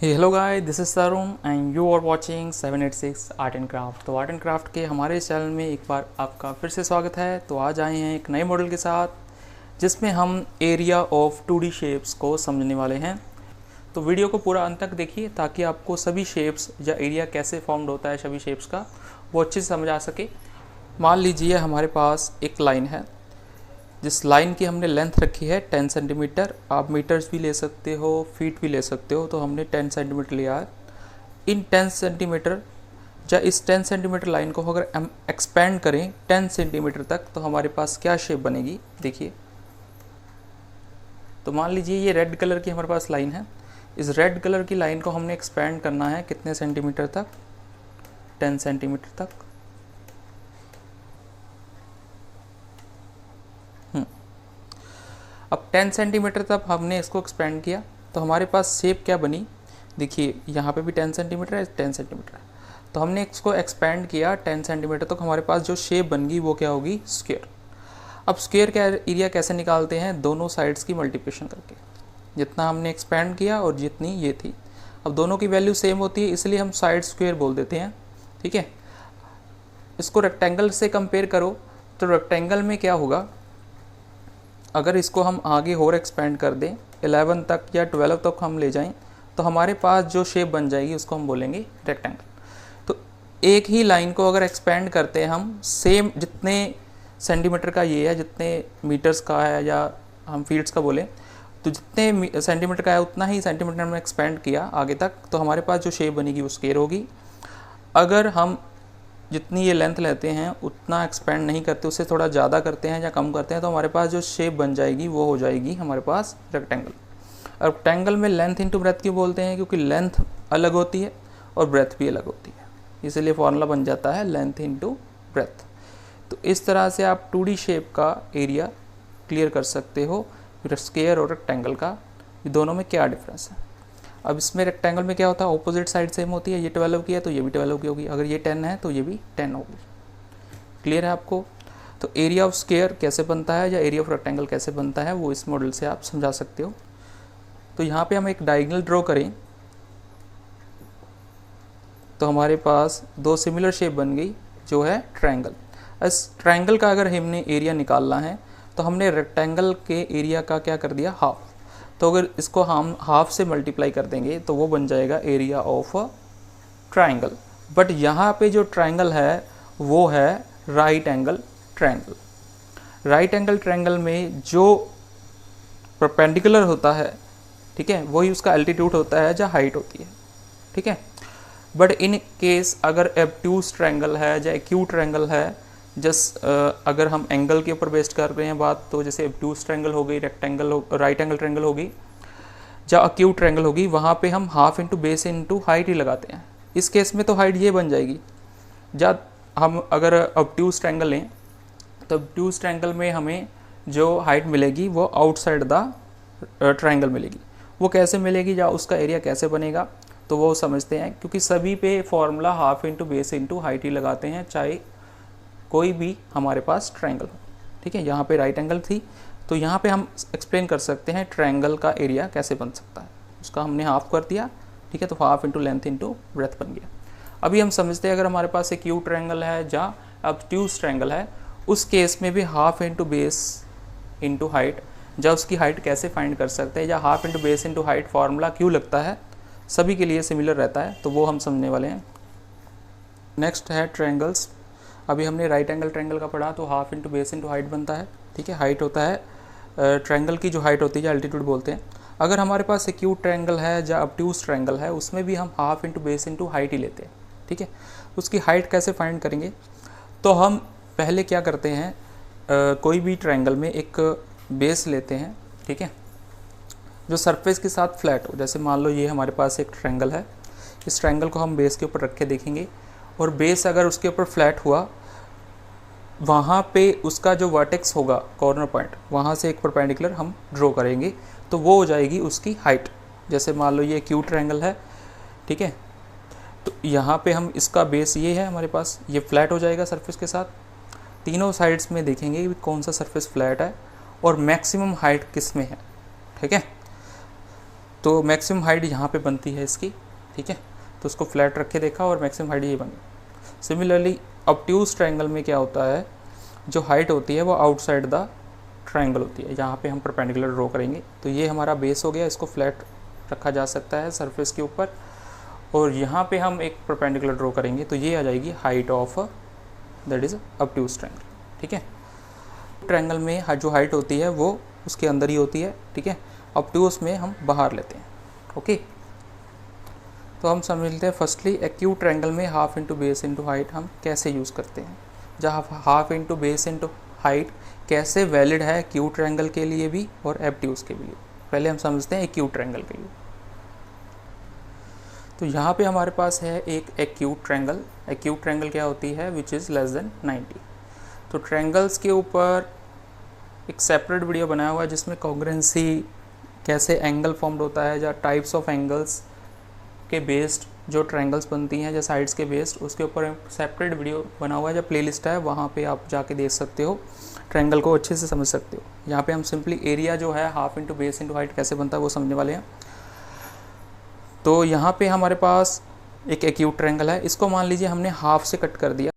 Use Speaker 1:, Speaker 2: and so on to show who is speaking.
Speaker 1: Hello guys, this is Tarun and you are watching 786 art and craft. तो art and craft के हमारे channel में एक बार आपका फिर से स्वागत है। तो आज आए हैं एक नए मॉडल के साथ जिसमें हम एरिया ऑफ 2D शेप्स को समझने वाले हैं। तो वीडियो को पूरा अंत तक देखिए ताकि आपको सभी शेप्स या एरिया कैसे फॉर्म्ड होता है सभी शेप्स का वो अच्छे से समझ आ सके। मान लीजिए हमारे पास एक लाइन है जिस लाइन की हमने लेंथ रखी है 10 सेंटीमीटर। आप मीटर्स भी ले सकते हो, फीट भी ले सकते हो। तो हमने 10 सेंटीमीटर लिया है। इन 10 सेंटीमीटर या इस 10 सेंटीमीटर लाइन को अगर हम एक्सपेंड करें 10 सेंटीमीटर तक तो हमारे पास क्या शेप बनेगी देखिए। तो मान लीजिए ये रेड कलर की हमारे पास लाइन है। इस रेड कलर की लाइन को हमने एक्सपेंड करना है कितने सेंटीमीटर तक, 10 सेंटीमीटर तक। अब 10 सेंटीमीटर तक हमने इसको एक्सपेंड किया तो हमारे पास शेप क्या बनी देखिए। यहाँ पे भी 10 सेंटीमीटर है, 10 सेंटीमीटर है। तो हमने इसको एक्सपेंड किया 10 सेंटीमीटर तक हमारे पास जो शेप बन गई वो क्या होगी, स्क्वायर। अब स्क्वायर का एरिया कैसे निकालते हैं, दोनों साइड्स की मल्टीप्लिकेशन करके। जितना हमने एक्सपेंड किया और जितनी ये थी, अब दोनों की वैल्यू सेम होती है इसलिए हम साइड स्क्वायर बोल देते हैं। ठीक है, इसको रेक्टेंगल से कंपेयर करो तो रेक्टेंगल में क्या होगा, अगर इसको हम आगे और एक्सपेंड कर दें 11 तक या 12 तक हम ले जाएं तो हमारे पास जो शेप बन जाएगी उसको हम बोलेंगे रेक्टेंगल। तो एक ही लाइन को अगर एक्सपेंड करते हैं हम सेम जितने सेंटीमीटर का ये है, जितने मीटर्स का है या हम फीट्स का बोलें, तो जितने सेंटीमीटर का है उतना ही सेंटीमीटर में एक्सपेंड किया आगे तक तो हमारे पास जो शेप बनेगी वो स्क्वायर होगी। अगर हम जितनी ये लेंथ लेते हैं उतना एक्सपेंड नहीं करते, उससे थोड़ा ज़्यादा करते हैं या कम करते हैं तो हमारे पास जो शेप बन जाएगी वो हो जाएगी हमारे पास रेक्टेंगल। और रेक्टेंगल में लेंथ इंटू ब्रेथ क्यों बोलते हैं, क्योंकि लेंथ अलग होती है और ब्रेथ भी अलग होती है, इसलिए फॉर्मूला बन जाता है लेंथ इंटू ब्रेथ। तो इस तरह से आप 2D शेप का एरिया क्लियर कर सकते हो। स्क्वायर और रेक्टेंगल का ये दोनों में क्या डिफरेंस है। अब इसमें रेक्टेंगल में क्या होता है, ऑपोजिट साइड सेम होती है। ये 12 की है तो ये भी 12 की होगी, अगर ये 10 है तो ये भी 10 होगी। क्लियर है आपको। तो एरिया ऑफ स्क्वायर कैसे बनता है या एरिया ऑफ रेक्टेंगल कैसे बनता है वो इस मॉडल से आप समझा सकते हो। तो यहाँ पे हम एक डायगोनल ड्रॉ करें तो हमारे पास दो सिमिलर शेप बन गई जो है ट्रायंगल। इस ट्रायंगल का अगर हमने एरिया निकालना है तो हमने रेक्टेंगल के एरिया का क्या कर दिया, हाफ। तो अगर इसको हम हाफ से मल्टीप्लाई कर देंगे तो वो बन जाएगा एरिया ऑफ ट्रायंगल। बट यहाँ पे जो ट्रायंगल है वो है right angle triangle. Right angle triangle में जो परपेंडिकुलर होता है, ठीक है, वही उसका एल्टीट्यूड होता है या हाइट होती है। ठीक है, बट इन केस अगर एब्ट्यूज ट्रायंगल है या एक्यूट ट्रायंगल है, अगर हम एंगल के ऊपर बेस्ड कर रहे हैं बात, तो जैसे एब्ट्यूज ट्रायंगल हो गई, राइट एंगल ट्रायंगल होगी या एक्यूट ट्रायंगल होगी, वहाँ पे हम half into base into height ही लगाते हैं। इस केस में तो हाइट ये बन जाएगी। या हम अगर ऑब्ट्यूज ट्रायंगल लें तो ऑब्ट्यूज ट्रायंगल में हमें जो हाइट मिलेगी वो आउटसाइड द ट्रायंगल मिलेगी। वो कैसे मिलेगी या उसका एरिया कैसे बनेगा तो वो समझते हैं, क्योंकि सभी पे formula half into base into height ही लगाते हैं चाहे कोई भी हमारे पास ट्रायंगल हो। ठीक है, यहाँ पे राइट एंगल थी तो यहाँ पे हम एक्सप्लेन कर सकते हैं ट्रायंगल का एरिया कैसे बन सकता है। उसका हमने हाफ कर दिया, ठीक है, तो half into length into breadth बन गया। अभी हम समझते हैं अगर हमारे पास एक एक्यूट ट्रायंगल है या ऑब्ट्यूज ट्रायंगल है, उस केस में भी half into base into height, या उसकी हाइट कैसे फाइंड कर सकते हैं या half into base into height formula क्यों लगता है, सभी के लिए सिमिलर रहता है, तो वो हम समझने वाले हैं। नेक्स्ट है ट्रायंगल्स। अभी हमने राइट एंगल ट्रायंगल का पढ़ा तो half into base into height बनता है। ठीक है, हाइट होता है ट्रायंगल की जो हाइट होती है एल्टीट्यूड बोलते हैं। अगर हमारे पास एक्यूट ट्रायंगल है या ऑब्ट्यूज ट्रायंगल है उसमें भी हम half into base into height ही लेते हैं। ठीक है, उसकी हाइट कैसे फाइंड करेंगे, तो हम पहले क्या करते हैं, कोई भी ट्रायंगल में एक बेस लेते हैं, ठीक है, जो सरफेस के साथ फ्लैट हो। जैसे मान लो ये हमारे पास एक ट्रायंगल है, इस ट्रायंगल को हम बेस के ऊपर रख के देखेंगे और बेस अगर उसके ऊपर फ्लैट हुआ, वहाँ पे उसका जो वर्टेक्स होगा कॉर्नर पॉइंट, वहाँ से एक परपेंडिकुलर हम ड्रॉ करेंगे तो वो हो जाएगी उसकी हाइट। जैसे मान लो ये एक्यूट ट्रायंगल है, ठीक है, तो यहाँ पे हम इसका बेस ये है हमारे पास, ये फ्लैट हो जाएगा सरफेस के साथ। तीनों साइड्स में देखेंगे कि कौन सा सरफेस फ्लैट है और मैक्सिमम हाइट किस में है। ठीक है, तो मैक्सिमम हाइट यहाँ पे बनती है इसकी, ठीक है, तो उसको फ्लैट रख के देखा और मैक्सिमम हाइट ये बनी। सिमिलरली ऑब्ट्यूज ट्रायंगल में क्या होता है, जो हाइट होती है वो आउटसाइड द ट्रायंगल होती है। यहाँ पे हम परपेंडिकुलर ड्रॉ करेंगे, तो ये हमारा बेस हो गया, इसको फ्लैट रखा जा सकता है सरफेस के ऊपर, और यहाँ पे हम एक परपेंडिकुलर ड्रॉ करेंगे, तो ये आ जाएगी height of that is obtuse triangle, ठीक है। ट्रायंगल में जो हाइट होती है वो उसके अंदर ही होती है, ठीक है, ऑब्ट्यूज में हम बाहर लेते हैं, ओके। तो हम समझते हैं फर्स्टली एक्यूट ट्रायंगल में half into base into height हम कैसे यूज़ करते हैं। जहाँ half into base into height कैसे वैलिड है एक्यूट ट्रायंगल के लिए भी और ऑब्ट्यूज के लिए। पहले हम समझते हैं एक्यूट ट्रायंगल के लिए। तो यहाँ पे हमारे पास है एक एक्यूट ट्रायंगल। एक्यूट ट्रायंगल क्या होती है, विच इज़ लेस देन 90। तो ट्रायंगल्स के ऊपर एक सेपरेट वीडियो बनाया हुआ है जिसमें कॉन्ग्रुएंसी कैसे एंगल फॉर्म्ड होता है, या टाइप्स ऑफ एंगल्स के बेस्ड जो ट्रायंगल्स बनती हैं, या साइड्स के बेस्ड, उसके ऊपर एक सेपरेट वीडियो बना हुआ है, जो प्लेलिस्ट है वहाँ पे आप जाके देख सकते हो, ट्रायंगल को अच्छे से समझ सकते हो। यहाँ पे हम सिंपली एरिया जो है half into base into height कैसे बनता है वो समझने वाले हैं। तो यहाँ पे हमारे पास एक एक्यूट ट्रायंगल है, इसको मान लीजिए हमने हाफ से कट कर दिया,